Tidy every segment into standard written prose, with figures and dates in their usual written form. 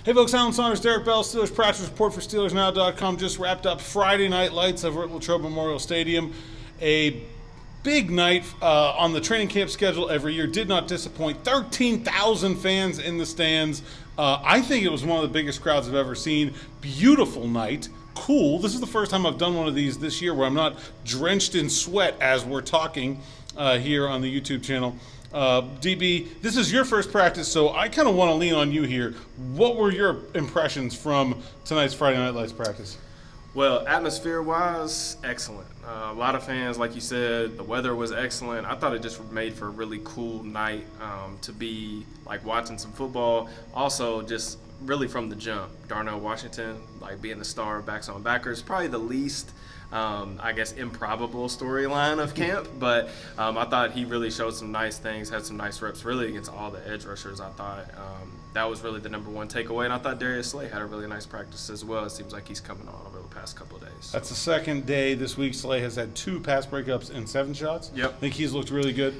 Hey folks, Alan Saunders, Derek Bell, Steelers Practice Report for SteelersNow.com. Just wrapped up Friday Night Lights over at Latrobe Memorial Stadium. A big night on the training camp schedule every year. Did not disappoint. 13,000 fans in the stands. I think it was one of the biggest crowds I've ever seen. Beautiful night. Cool. This is the first time I've done one of these this year where I'm not drenched in sweat as we're talking here on the YouTube channel. DB, this is your first practice, so I kind of want to lean on you here. What were your impressions from tonight's Friday Night Lights practice? Well, atmosphere-wise, excellent. A lot of fans, like you said, the weather was excellent. I thought it just made for a really cool night to be like watching some football. Also, just really from the jump, Darnell Washington, like being the star of Backs on Backers, probably the least I guess, improbable storyline of camp. But I thought he really showed some nice things, had some nice reps, really against all the edge rushers. I thought that was really the number one takeaway. And I thought Darius Slay had a really nice practice as well. It seems like he's coming on over the past couple of days. That's the second day this week. Slay has had 2 pass breakups and 7 shots. Yep. I think he's looked really good.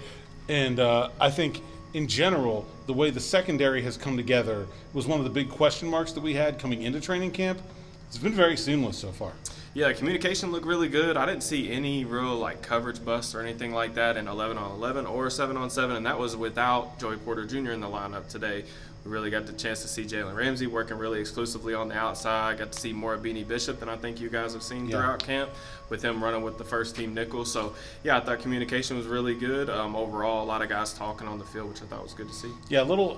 And I think, in general, the way the secondary has come together was one of the big question marks that we had coming into training camp. It's been very seamless so far. Yeah, communication looked really good. I didn't see any real like coverage busts or anything like that in 11-on-11 or 7-on-7, and that was without Joey Porter Jr. in the lineup today. We really got the chance to see Jalen Ramsey working really exclusively on the outside. Got to see more of Beanie Bishop than I think you guys have seen throughout camp, with him running with the first team nickel. So, yeah, I thought communication was really good. Overall, a lot of guys talking on the field, which I thought was good to see. Yeah, little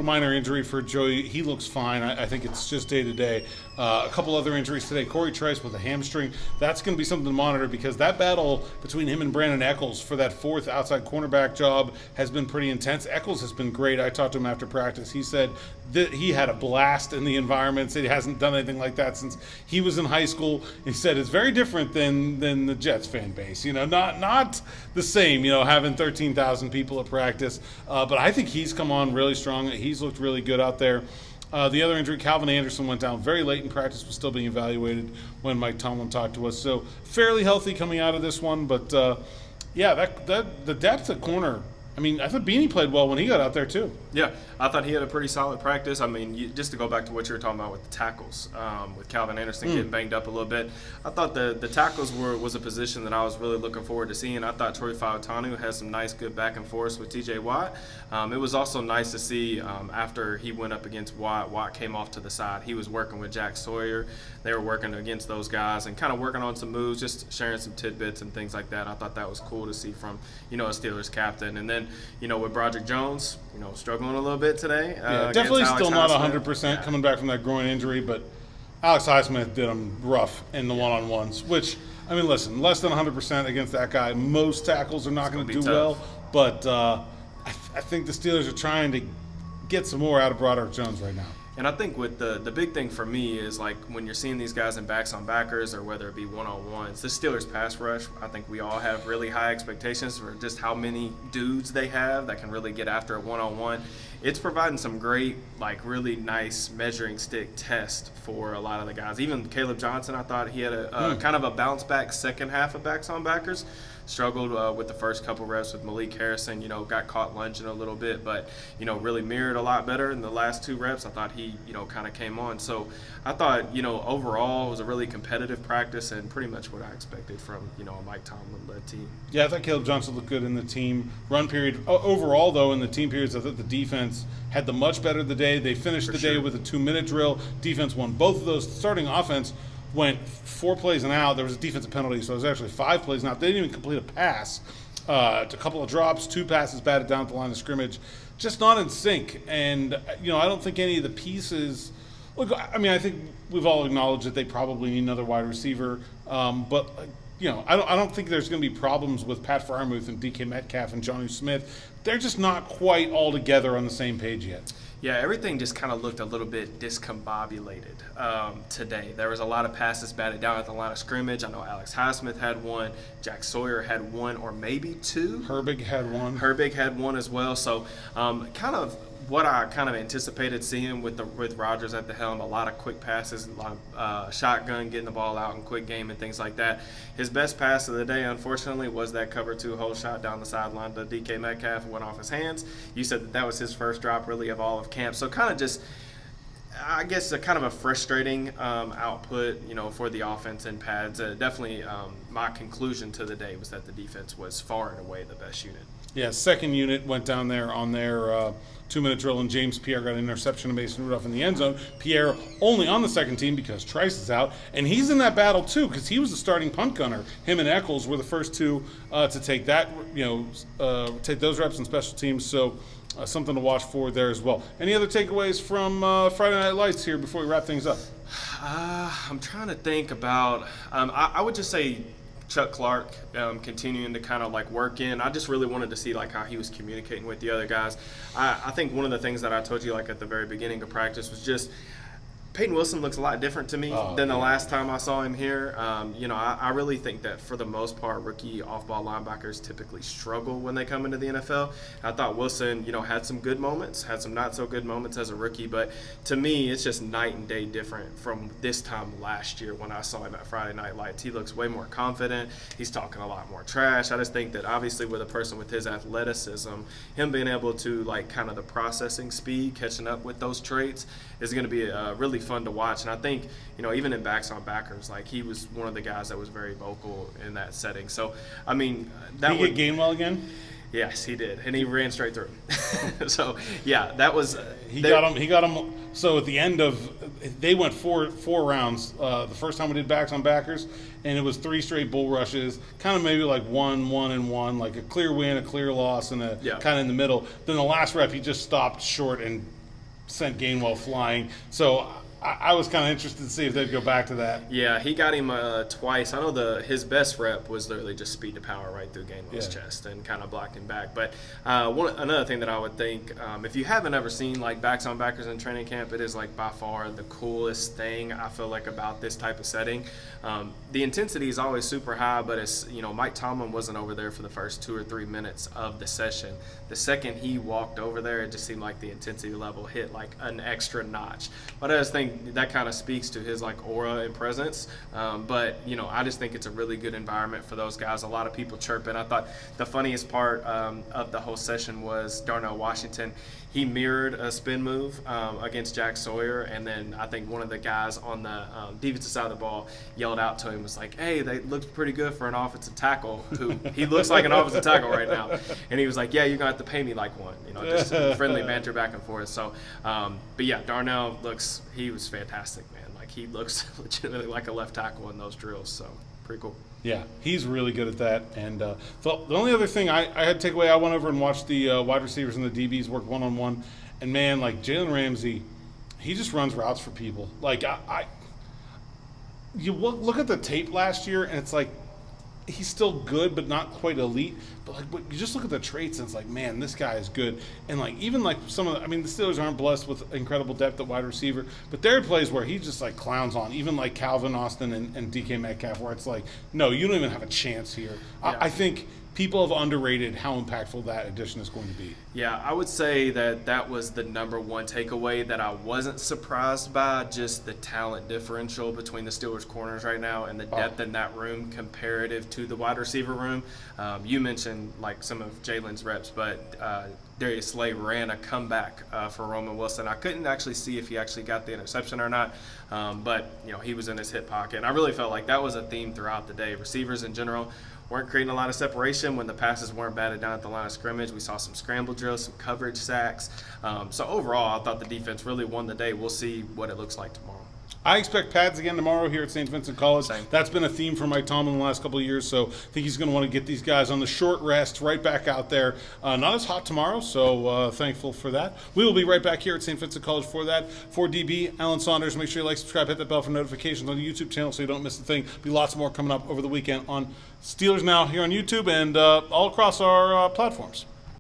minor injury for Joey. He looks fine. I think it's just day-to-day. A couple other injuries today. Corey Trice with a hamstring. That's going to be something to monitor because that battle between him and Brandon Eccles for that 4th outside cornerback job has been pretty intense. Eccles has been great. I talked to him after practice. He said that he had a blast in the environment. Said he hasn't done anything like that since he was in high school. He said it's very different than the Jets fan base. You know, not the same. You know, having 13,000 people at practice. But I think he's come on really strong. He's looked really good out there. The other injury, Calvin Anderson, went down very late in practice, was still being evaluated when Mike Tomlin talked to us. So fairly healthy coming out of this one. But, yeah, the depth at corner, I mean, I thought Beanie played well when he got out there too. Yeah, I thought he had a pretty solid practice. I mean, just to go back to what you were talking about with the tackles, with Calvin Anderson getting banged up a little bit, I thought the tackles was a position that I was really looking forward to seeing. I thought Troy Fautanu had some nice, good back and forth with T.J. Watt. It was also nice to see after he went up against Watt, Watt came off to the side. He was working with Jack Sawyer. They were working against those guys and kind of working on some moves, just sharing some tidbits and things like that. I thought that was cool to see from, a Steelers captain. And then, with Broderick Jones, struggling a little bit today. Definitely still not 100% coming back from that groin injury, but Alex Highsmith did him rough in the one-on-ones, which, I mean, listen, less than 100% against that guy. Most tackles are not going to do well, but I think the Steelers are trying to get some more out of Broderick Jones right now. And I think with the big thing for me is, like, when you're seeing these guys in backs on backers or whether it be one-on-ones, the Steelers pass rush, I think we all have really high expectations for just how many dudes they have that can really get after a one-on-one. It's providing some great, like, really nice measuring stick test for a lot of the guys. Even Caleb Johnson, I thought he had a kind of a bounce-back second half of backs on backers. Struggled with the first couple reps with Malik Harrison, got caught lunging a little bit, but, really mirrored a lot better in the last 2 reps. I thought he, kind of came on. So I thought, overall it was a really competitive practice and pretty much what I expected from, a Mike Tomlin-led team. Yeah, I thought Caleb Johnson looked good in the team run period. Overall, though, in the team periods, I thought the defense had the much better the day. They finished the day with a 2-minute drill. Defense won both of those. Starting offense went 4 plays and out. There was a defensive penalty, so it was actually 5 plays and out. They didn't even complete a pass. A couple of drops, 2 passes batted down at the line of scrimmage. Just not in sync. And, I don't think any of the pieces – look, I mean, I think we've all acknowledged that they probably need another wide receiver. But, I don't think there's going to be problems with Pat Freiermuth and DK Metcalf and Jonnu Smith. They're just not quite all together on the same page yet. Yeah, everything just kind of looked a little bit discombobulated today. There was a lot of passes batted down at the line of scrimmage. I know Alex Highsmith had one. Jack Sawyer had one or maybe 2. Herbig had one. Herbig had one as well. So kind of what I kind of anticipated seeing with Rodgers at the helm, a lot of quick passes, a lot of shotgun, getting the ball out in quick game and things like that. His best pass of the day, unfortunately, was that cover 2 hole shot down the sideline to DK Metcalf. Went off his hands. You said that was his first drop really of all of camp. So kind of just I guess a kind of a frustrating output, for the offense and pads. Definitely, my conclusion to the day was that the defense was far and away the best unit. Yeah, second unit went down there on their 2-minute drill, and James Pierre got an interception of Mason Rudolph in the end zone. Pierre only on the second team because Trice is out, and he's in that battle too because he was the starting punt gunner. Him and Eccles were the first two to take that, take those reps in special teams. So something to watch for there as well. Any other takeaways from Friday Night Lights here before we wrap things up? I'm trying to think about. I would just say Chuck Clark continuing to kind of like work in. I just really wanted to see like how he was communicating with the other guys. I think one of the things that I told you like at the very beginning of practice was just Peyton Wilson looks a lot different to me than the last time I saw him here. I really think that for the most part, rookie off-ball linebackers typically struggle when they come into the NFL. I thought Wilson, had some good moments, had some not so good moments as a rookie, but to me, it's just night and day different from this time last year when I saw him at Friday Night Lights. He looks way more confident. He's talking a lot more trash. I just think that obviously with a person with his athleticism, him being able to like kind of the processing speed, catching up with those traits is going to be really fun to watch. And I think, even in Backs on Backers, like he was one of the guys that was very vocal in that setting. So, I mean, that Did he get Gainwell again? Yes, he did, and he ran straight through. So, yeah, that was He got him. So at the end of, they went four rounds. The first time we did Backs on Backers, and it was 3 straight bull rushes, kind of maybe like 1-1-1, like a clear win, a clear loss, and kind of in the middle. Then the last rep, he just stopped short and sent Gainwell flying. So I was kind of interested to see if they'd go back to that. Yeah, he got him twice. I know his best rep was literally just speed to power right through Gainwell's chest and kind of blocked him back. But another thing that I would think, if you haven't ever seen like Backs on Backers in training camp, it is like by far the coolest thing I feel like about this type of setting. The intensity is always super high, but it's Mike Tomlin wasn't over there for the first 2 or 3 minutes of the session. The second he walked over there, it just seemed like the intensity level hit like an extra notch. But I just think that kind of speaks to his like aura and presence. But I just think it's a really good environment for those guys. A lot of people chirping. I thought the funniest part of the whole session was Darnell Washington. He mirrored a spin move against Jack Sawyer, and then I think one of the guys on the defensive side of the ball yelled out to him, was like, "Hey, they looked pretty good for an offensive tackle." Who he looks like an offensive tackle right now, and he was like, "Yeah, you're gonna have to pay me like one." Just friendly banter back and forth. So, but yeah, Darnell he was fantastic, man. Like he looks legitimately like a left tackle in those drills. So pretty cool. Yeah, he's really good at that. And the only other thing I had to take away, I went over and watched the wide receivers and the DBs work one-on-one. And, man, like Jalen Ramsey, he just runs routes for people. Like, you look at the tape last year, and it's like he's still good but not quite elite. But, like, you just look at the traits, and it's like, man, this guy is good. And, like, even, like, the Steelers aren't blessed with incredible depth at wide receiver. But there are plays where he just, like, clowns on. Even, like, Calvin Austin and DK Metcalf, where it's like, no, you don't even have a chance here. Yeah. I think people have underrated how impactful that addition is going to be. Yeah, I would say that was the number one takeaway that I wasn't surprised by, just the talent differential between the Steelers corners right now and the depth in that room comparative to the wide receiver room. You mentioned like some of Jalen's reps, but Darius Slay ran a comeback for Roman Wilson. I couldn't actually see if he actually got the interception or not, but he was in his hip pocket. And I really felt like that was a theme throughout the day. Receivers in general weren't creating a lot of separation when the passes weren't batted down at the line of scrimmage. We saw some scramble drills, some coverage sacks. So overall, I thought the defense really won the day. We'll see what it looks like tomorrow. I expect pads again tomorrow here at St. Vincent College. Same. That's been a theme for Mike Tomlin the last couple of years, so I think he's going to want to get these guys on the short rest right back out there. Not as hot tomorrow, so thankful for that. We will be right back here at St. Vincent College for that. For DB, Alan Saunders, make sure you like, subscribe, hit that bell for notifications on the YouTube channel so you don't miss a thing. Be lots more coming up over the weekend on Steelers Now here on YouTube and all across our platforms.